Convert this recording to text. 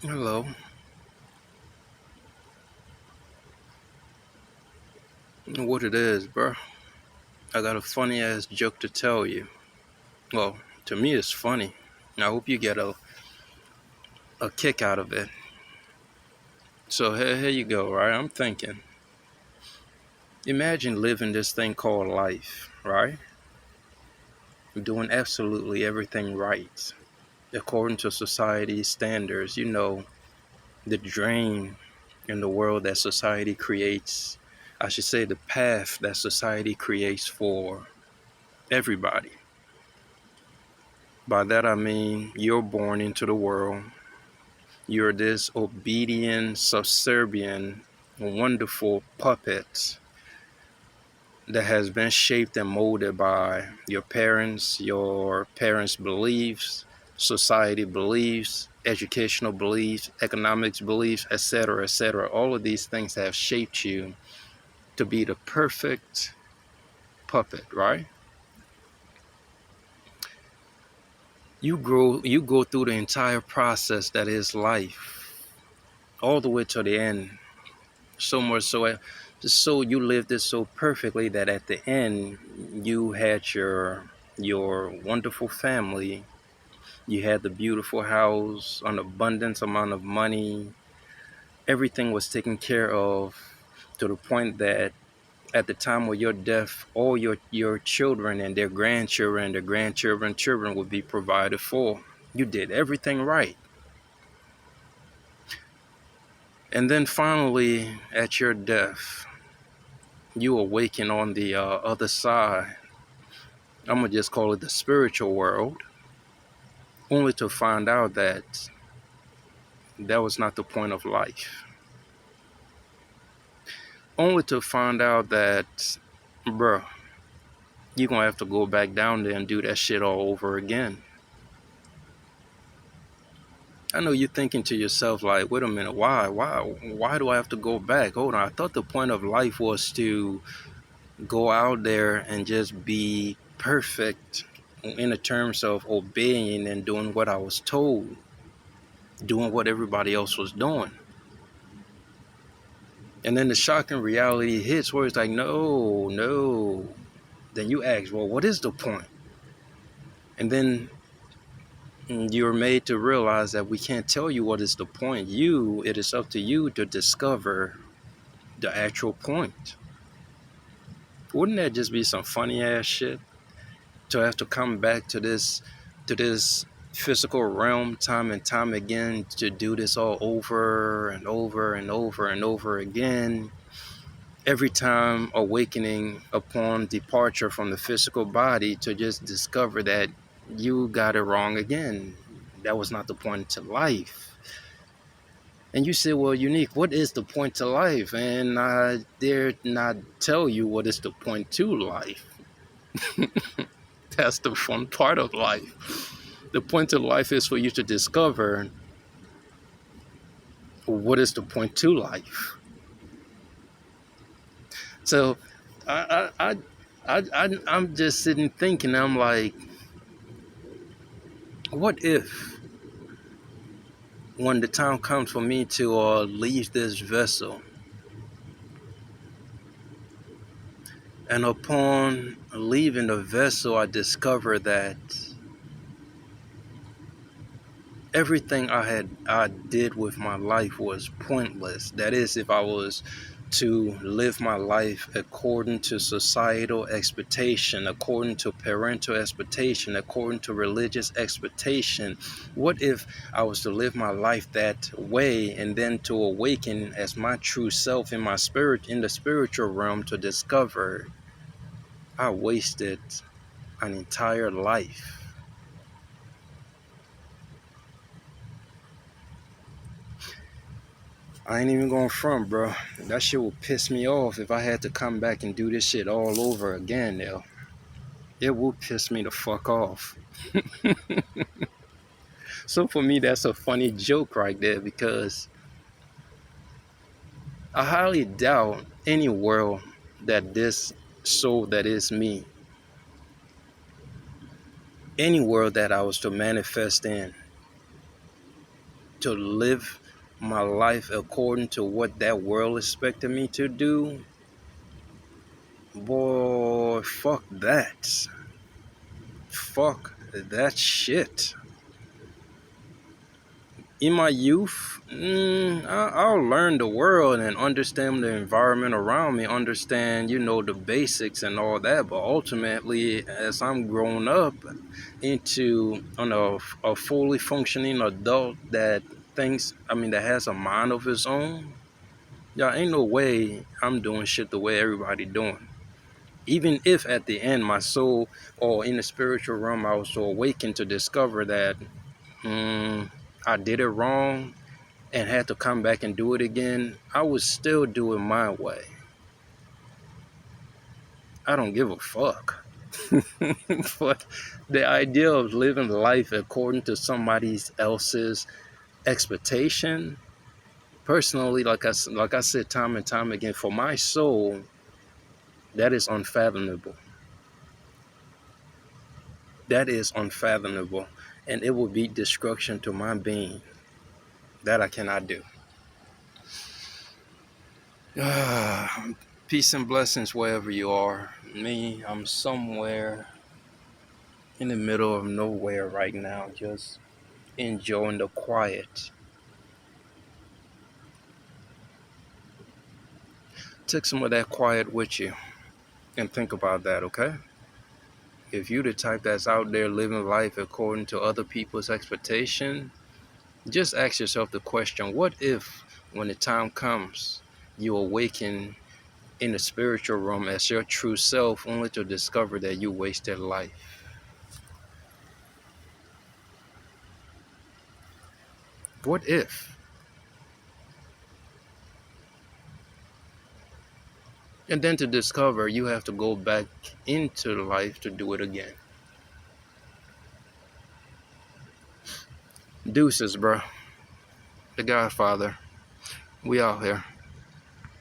Hello. What it is, bro? I got a funny ass joke to tell you. Well, to me, it's funny. I hope you get a kick out of it. So, here you go, right? I'm thinking. Imagine living this thing called life, right? Doing absolutely everything right, according to society's standards. The dream in the world that society creates. I should say the path that society creates for everybody. By that I mean you're born into the world. You're this obedient, subservient, wonderful puppet that has been shaped and molded by your parents' beliefs, society beliefs, educational beliefs, economics beliefs, etc., etc. All of these things have shaped you to be the perfect puppet, right? You go through the entire process that is life, all the way to the end. So much so you lived it so perfectly that at the end you had your wonderful family. You had the beautiful house, an abundance amount of money. Everything was taken care of to the point that at the time of your death, all your children and their grandchildren, children would be provided for. You did everything right. And then finally, at your death, you awaken on the other side. I'm gonna just call it the spiritual world, only to find out that that was not the point of life. Only to find out that, bruh, you're gonna have to go back down there and do that shit all over again. I know you're thinking to yourself, like, wait a minute, why do I have to go back? Hold on, I thought the point of life was to go out there and just be perfect in the terms of obeying and doing what I was told, doing what everybody else was doing. And then the shocking reality hits where it's like, no, no. Then you ask, well, what is the point? And then you're made to realize that we can't tell you what is the point. It is up to you to discover the actual point. Wouldn't that just be some funny ass shit? To have to come back to this physical realm time and time again to do this all over and over and over and over again, every time awakening upon departure from the physical body, to just discover that you got it wrong again. That was not the point to life. And you say, well, Unique, what is the point to life? And I dare not tell you what is the point to life. That's the fun part of life. The point of life is for you to discover what is the point to life. So I'm just sitting thinking, I'm like, what if when the time comes for me to leave this vessel, and upon leaving the vessel, I discover that everything I did with my life was pointless. That is, if I was to live my life according to societal expectation, according to parental expectation, according to religious expectation. What if I was to live my life that way and then to awaken as my true self in my spirit, in the spiritual realm, to discover I wasted an entire life? I ain't even going front, bro. That shit would piss me off if I had to come back and do this shit all over again, yo. It would piss me the fuck off. So for me, that's a funny joke right there, because I highly doubt any world that this soul that is me, any world that I was to manifest in, to live my life according to what that world expected me to do, boy, fuck that. Fuck that shit. In my youth, I'll learn the world and understand the environment around me, understand, the basics and all that. But ultimately, as I'm grown up into a fully functioning adult that that has a mind of its own, yeah, ain't no way I'm doing shit the way everybody doing. Even if at the end my soul or in the spiritual realm I was so awakened to discover that I did it wrong and had to come back and do it again, I would still do it my way. I don't give a fuck. But the idea of living life according to somebody else's expectation, personally, like I said time and time again, for my soul, that is unfathomable. That is unfathomable. And it will be destruction to my being. That I cannot do. Peace and blessings wherever you are. Me, I'm somewhere in the middle of nowhere right now, just enjoying the quiet. Take some of that quiet with you and think about that, okay? If you the type that's out there living life according to other people's expectation, just ask yourself the question, what if when the time comes, you awaken in the spiritual realm as your true self only to discover that you wasted life? What if? And then to discover you have to go back into life to do it again. Deuces, bro. The Godfather. We out here.